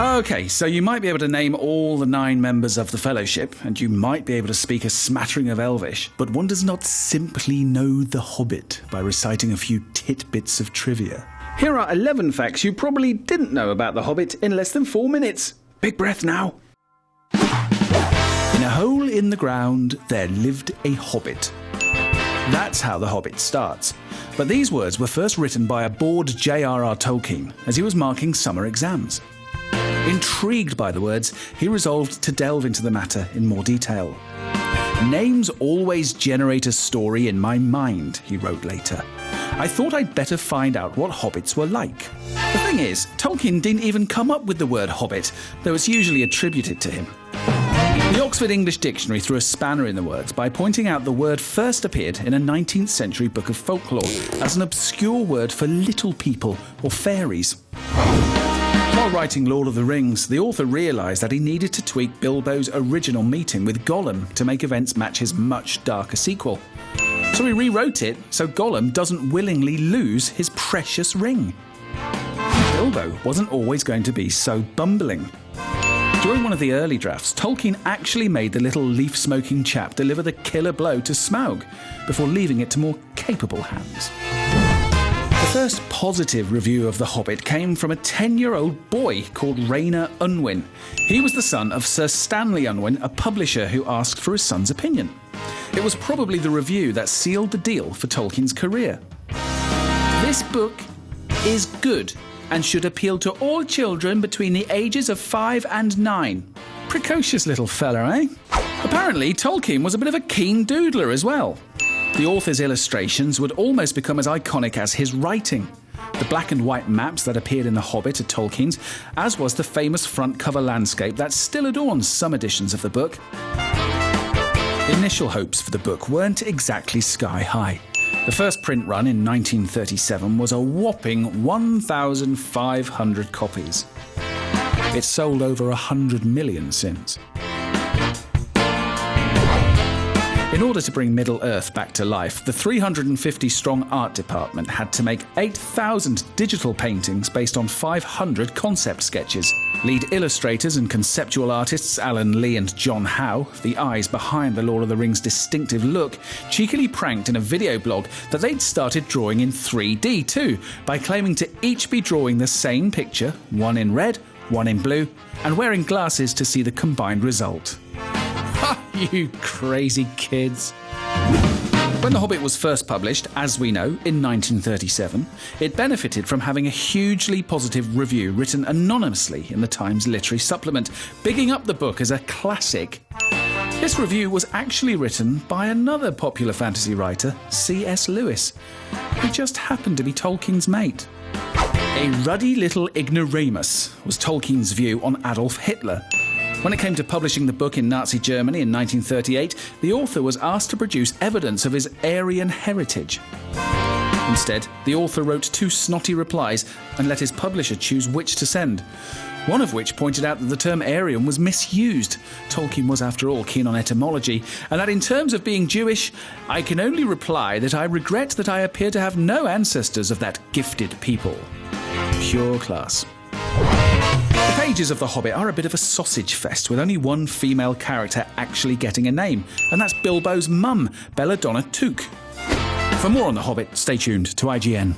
Okay, so you might be able to name all the 9 members of the Fellowship, and you might be able to speak a smattering of Elvish, but one does not simply know the Hobbit by reciting a few tidbits of trivia. Here are 11 facts you probably didn't know about the Hobbit in less than 4 minutes. Big breath now. In a hole in the ground, there lived a hobbit. That's how the Hobbit starts. But these words were first written by a bored J.R.R. Tolkien as he was marking summer exams. Intrigued by the words, he resolved to delve into the matter in more detail. "Names always generate a story in my mind," he wrote later. "I thought I'd better find out what hobbits were like." The thing is, Tolkien didn't even come up with the word hobbit, though it's usually attributed to him. The Oxford English Dictionary threw a spanner in the works by pointing out the word first appeared in a 19th century book of folklore as an obscure word for little people or fairies. While writing Lord of the Rings, the author realised that he needed to tweak Bilbo's original meeting with Gollum to make events match his much darker sequel. So he rewrote it so Gollum doesn't willingly lose his precious ring. Bilbo wasn't always going to be so bumbling. During one of the early drafts, Tolkien actually made the little leaf-smoking chap deliver the killer blow to Smaug before leaving it to more capable hands. The first positive review of The Hobbit came from a 10-year-old boy called Rayner Unwin. He was the son of Sir Stanley Unwin, a publisher who asked for his son's opinion. It was probably the review that sealed the deal for Tolkien's career. "This book is good and should appeal to all children between the ages of 5 and 9. Precocious little fella, eh? Apparently, Tolkien was a bit of a keen doodler as well. The author's illustrations would almost become as iconic as his writing. The black and white maps that appeared in The Hobbit are Tolkien's, as was the famous front cover landscape that still adorns some editions of the book. Initial hopes for the book weren't exactly sky high. The first print run in 1937 was a whopping 1,500 copies. It's sold over 100 million since. In order to bring Middle-earth back to life, the 350-strong art department had to make 8,000 digital paintings based on 500 concept sketches. Lead illustrators and conceptual artists Alan Lee and John Howe, the eyes behind the Lord of the Rings' distinctive look, cheekily pranked in a video blog that they'd started drawing in 3D too, by claiming to each be drawing the same picture, one in red, one in blue, and wearing glasses to see the combined result. Ha! You crazy kids. When The Hobbit was first published, as we know, in 1937, it benefited from having a hugely positive review written anonymously in the Times Literary Supplement, bigging up the book as a classic. This review was actually written by another popular fantasy writer, C.S. Lewis, who just happened to be Tolkien's mate. A ruddy little ignoramus was Tolkien's view on Adolf Hitler. When it came to publishing the book in Nazi Germany in 1938, the author was asked to produce evidence of his Aryan heritage. Instead, the author wrote 2 snotty replies and let his publisher choose which to send, one of which pointed out that the term Aryan was misused. Tolkien was, after all, keen on etymology, and that in terms of being Jewish, "I can only reply that I regret that I appear to have no ancestors of that gifted people." Pure class. The pages of The Hobbit are a bit of a sausage fest, with only one female character actually getting a name, and that's Bilbo's mum, Belladonna Took. For more on The Hobbit, stay tuned to IGN.